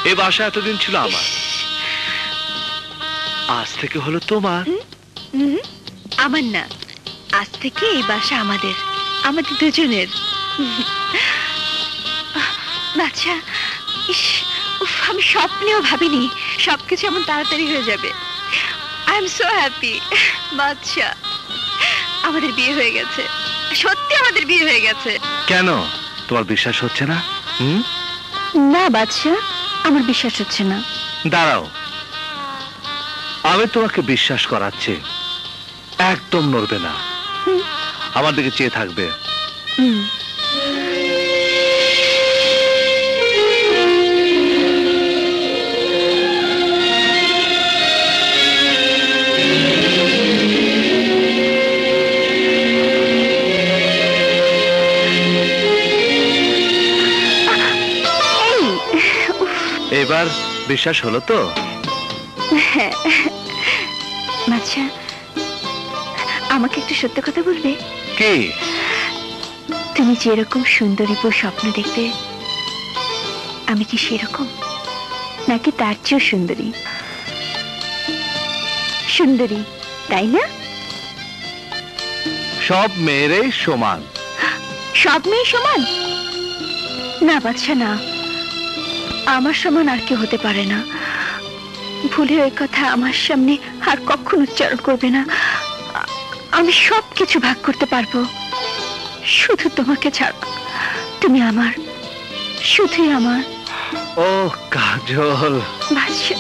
এই বাসা এতদিন ছিল আমার, আজ থেকে হলো তোমার। আমার না, আজ থেকে এই বাসা আমাদের, আমাদের দুজনের। বাচ্চা, ইস, আমি স্বপ্নেও ভাবিনি সবকিছু এমন তাড়াতাড়ি হয়ে যাবে। I am so happy. বাচ্চা, আমাদের বিয়ে হয়ে গেছে, সত্যি আমাদের বিয়ে হয়ে গেছে। কেন তোমার বিশ্বাস হচ্ছে না? না বাচ্চা, আমার বিশ্বাস হচ্ছে না। দাঁড়াও, আমি তোমাকে বিশ্বাস করাচ্ছি। একদম নড়বে না, আমার দিকে চেয়ে থাকবে। এবার বিশ্বাস হলো তো? আচ্ছা, আমাকে একটু সত্য কথা বলবে? কি? তুমি যেরকম সুন্দরী বউ স্বপ্ন দেখবে, আমি কি সেরকম, নাকি তার চেয়েও সুন্দরী? সুন্দরী, তাই না? সব মেয়েরাই সমান। সব মেয়ে সমান না বাচ্চা, না, আমার সমান আর কেউ হতে পারে না। ভুলে ওই কথা আমার সামনে আর কখনো উচ্চারণ করবে না। আমি সবকিছু ভাগ করতে পারবো, শুধু তোমাকে ছাড়া। তুমি আমার, শুধুই আমার। ও কাজল, বাচ্চা।